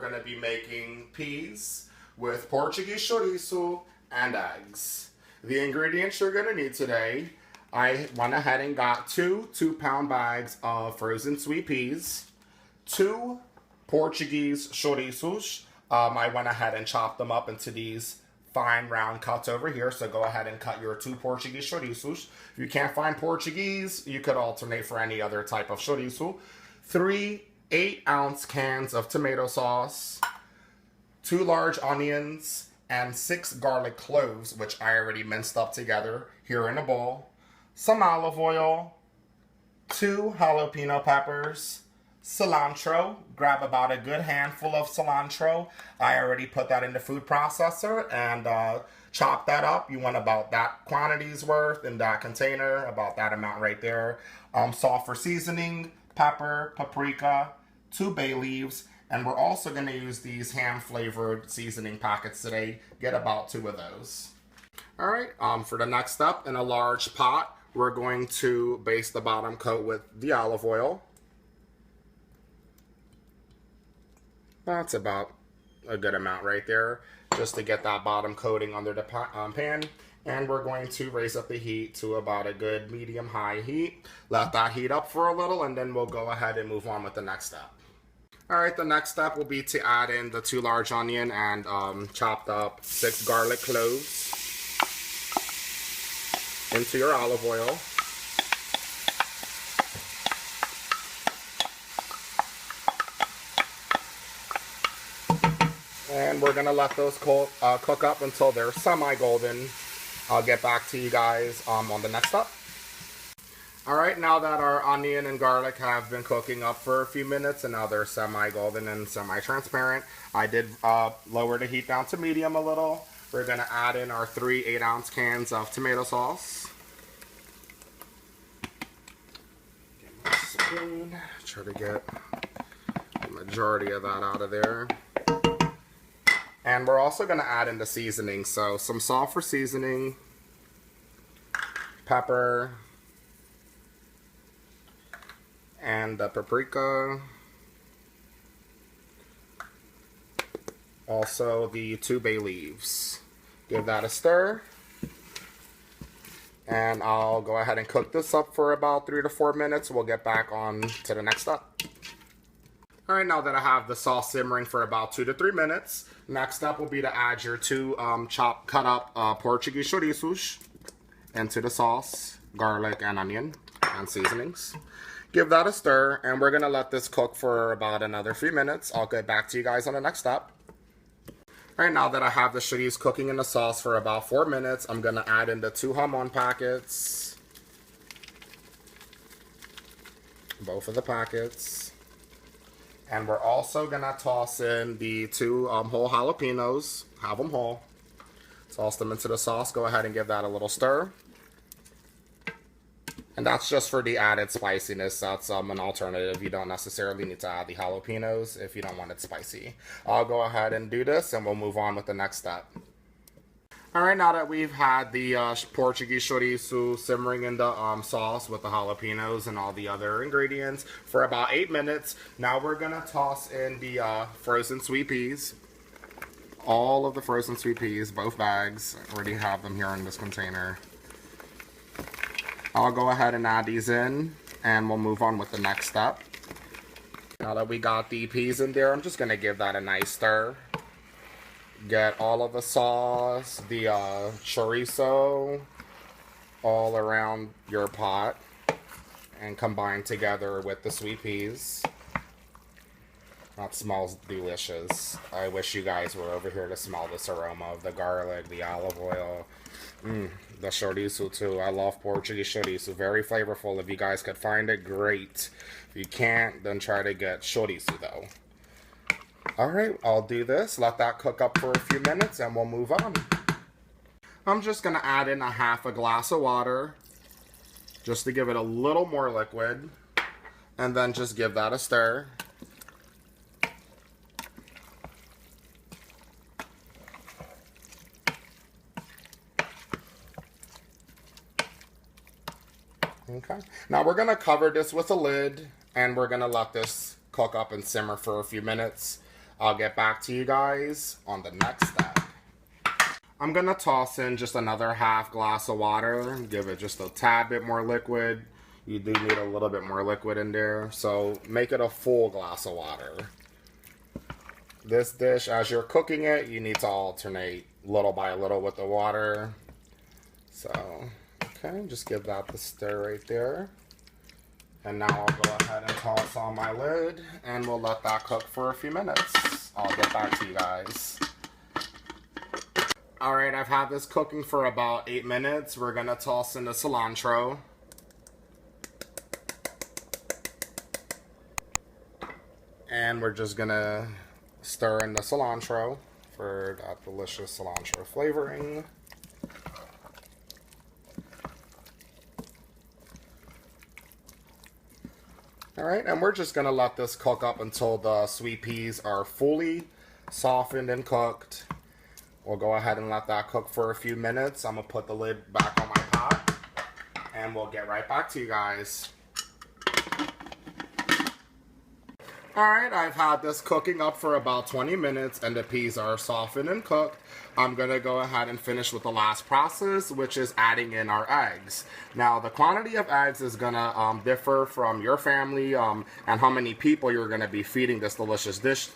going to be making peas with Portuguese Chouriço and eggs. The ingredients you're going to need today, I went ahead and got two 2-pound bags of frozen sweet peas, 2 Portuguese Chouriços. I went ahead and chopped them up into these fine round cuts over here, so go ahead and cut your 2 Portuguese Chouriços. If you can't find Portuguese, you could alternate for any other type of chorizo. 3 8-ounce cans of tomato sauce, 2 large onions, and 6 garlic cloves, which I already minced up together here in a bowl, some olive oil, 2 jalapeno peppers, cilantro. Grab about a good handful of cilantro. I already put that in the food processor and chop that up. You want about that quantity's worth in that container, about that amount right there. Salt for seasoning, pepper, paprika, 2 bay leaves, and we're also going to use these hand-flavored seasoning packets today. Get about 2 of those. All right, for the next step, in a large pot, we're going to base the bottom coat with the olive oil. That's about a good amount right there, just to get that bottom coating under the pan. And we're going to raise up the heat to about a good medium-high heat. Let that heat up for a little, and then we'll go ahead and move on with the next step. All right, the next step will be to add in the 2 large onion and chopped up 6 garlic cloves into your olive oil. And we're gonna let those cook up until they're semi-golden. I'll get back to you guys on the next step. All right, now that our onion and garlic have been cooking up for a few minutes and now they're semi-golden and semi-transparent, I did lower the heat down to medium a little. We're gonna add in our 3 8-ounce cans of tomato sauce. Get my spoon, try to get the majority of that out of there. And we're also going to add in the seasoning. So some salt for seasoning, pepper, and the paprika. Also the 2 bay leaves. Give that a stir. And I'll go ahead and cook this up for about 3 to 4 minutes. We'll get back on to the next step. All right, now that I have the sauce simmering for about 2 to 3 minutes, next step will be to add your 2 cut up Portuguese Chouriços into the sauce, garlic and onion and seasonings. Give that a stir, and we're gonna let this cook for about another few minutes. I'll get back to you guys on the next step. All right, now that I have the chouriço cooking in the sauce for about 4 minutes, I'm gonna add in the 2 jamon packets, both of the packets. And we're also gonna toss in the 2 whole jalapenos, have them whole. Toss them into the sauce, go ahead and give that a little stir. And that's just for the added spiciness. That's an alternative. You don't necessarily need to add the jalapenos if you don't want it spicy. I'll go ahead and do this and we'll move on with the next step. All right, now that we've had the Portuguese Chouriço simmering in the sauce with the jalapenos and all the other ingredients for about 8 minutes, now we're gonna toss in the frozen sweet peas. All of the frozen sweet peas, both bags. I already have them here in this container. I'll go ahead and add these in and we'll move on with the next step. Now that we got the peas in there, I'm just gonna give that a nice stir. Get all of the sauce, the chorizo, all around your pot and combine together with the sweet peas. That smells delicious. I wish you guys were over here to smell this aroma of the garlic, the olive oil, the chorizo too. I love Portuguese chorizo. Very flavorful. If you guys could find it, great. If you can't, then try to get chorizo though. Alright, I'll do this, let that cook up for a few minutes, and we'll move on. I'm just going to add in a half a glass of water, just to give it a little more liquid, and then just give that a stir. Okay, now we're going to cover this with a lid, and we're going to let this cook up and simmer for a few minutes. I'll get back to you guys on the next step. I'm gonna toss in just another half glass of water, give it just a tad bit more liquid. You do need a little bit more liquid in there, so make it a full glass of water. This dish, as you're cooking it, you need to alternate little by little with the water. So, okay, just give that the stir right there. And now I'll go ahead and toss on my lid, and we'll let that cook for a few minutes. I'll get back to you guys. Alright, I've had this cooking for about 8 minutes. We're gonna toss in the cilantro. And we're just gonna stir in the cilantro for that delicious cilantro flavoring. Alright, and we're just gonna let this cook up until the sweet peas are fully softened and cooked. We'll go ahead and let that cook for a few minutes. I'm gonna put the lid back on my pot, and we'll get right back to you guys. Alright, I've had this cooking up for about 20 minutes and the peas are softened and cooked. I'm going to go ahead and finish with the last process, which is adding in our eggs. Now, the quantity of eggs is going to differ from your family and how many people you're going to be feeding this delicious dish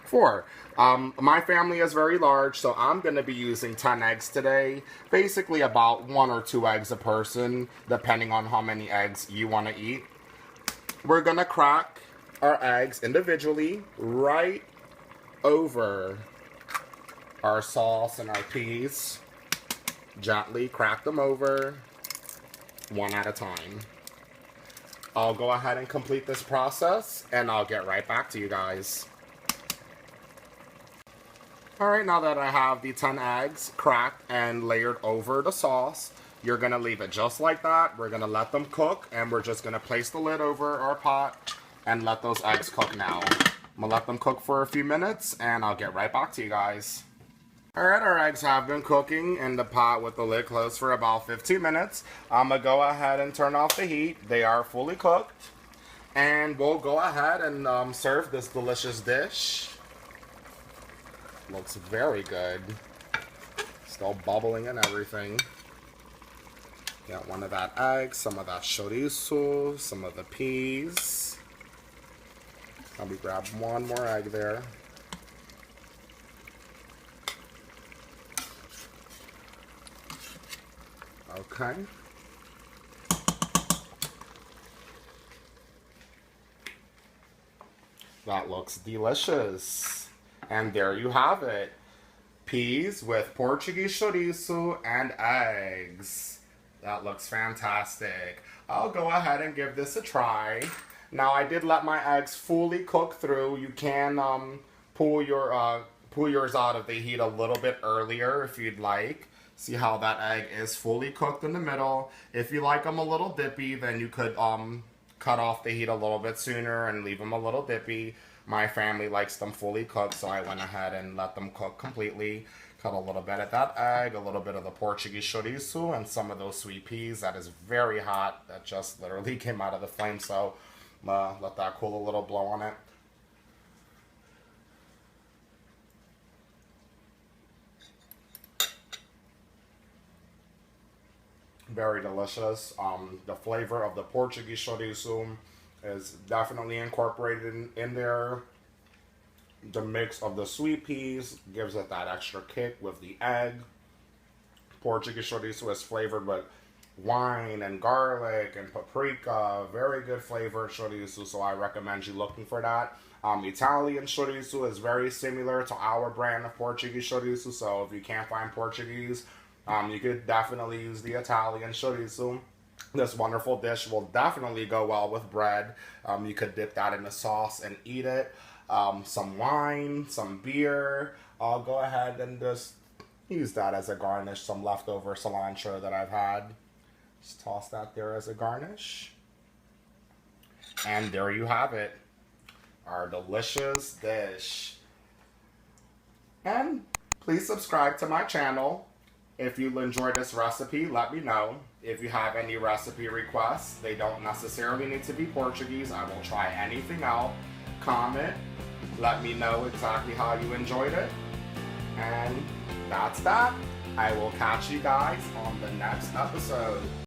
for. My family is very large, so I'm going to be using 10 eggs today. Basically about 1 or 2 eggs a person, depending on how many eggs you want to eat. We're going to crack our eggs individually right over our sauce and our peas. Gently crack them over one at a time. I'll go ahead and complete this process and I'll get right back to you guys. Alright, now that I have the 10 eggs cracked and layered over the sauce, you're going to leave it just like that. We're going to let them cook and we're just going to place the lid over our pot and let those eggs cook now. I'm going to let them cook for a few minutes and I'll get right back to you guys. Alright, our eggs have been cooking in the pot with the lid closed for about 15 minutes. I'm going to go ahead and turn off the heat. They are fully cooked. And we'll go ahead and serve this delicious dish. Looks very good. Still bubbling and everything. Got one of that egg, some of that chouriço, some of the peas. Let me grab one more egg there. Okay. That looks delicious. And there you have it. Peas with Portuguese chouriço and eggs. That looks fantastic. I'll go ahead and give this a try. Now, I did let my eggs fully cook through. You can pull yours out of the heat a little bit earlier if you'd like. See how that egg is fully cooked in the middle. If you like them a little dippy, then you could cut off the heat a little bit sooner and leave them a little dippy. My family likes them fully cooked, so I went ahead and let them cook completely. Cut a little bit of that egg, a little bit of the Portuguese chouriço, and some of those sweet peas. That is very hot. That just literally came out of the flame, so let that cool a little, blow on it. Very delicious. The flavor of the Portuguese chouriço is definitely incorporated in there. The mix of the sweet peas gives it that extra kick with the egg. Portuguese chouriço is flavored with wine and garlic and paprika. Very good flavor chouriço, so I recommend you looking for that. Italian chouriço is very similar to our brand of Portuguese chouriço, so if you can't find Portuguese, you could definitely use the Italian chouriço. This wonderful dish will definitely go well with bread. You could dip that in the sauce and eat it. Some wine, some beer. I'll go ahead and just use that as a garnish. Some leftover cilantro that I've had. Just toss that there as a garnish. And there you have it. Our delicious dish. And please subscribe to my channel. If you enjoyed this recipe, let me know. If you have any recipe requests, they don't necessarily need to be Portuguese. I will try anything out. Comment, Let me know exactly how you enjoyed it. And that's that. I will catch you guys on the next episode.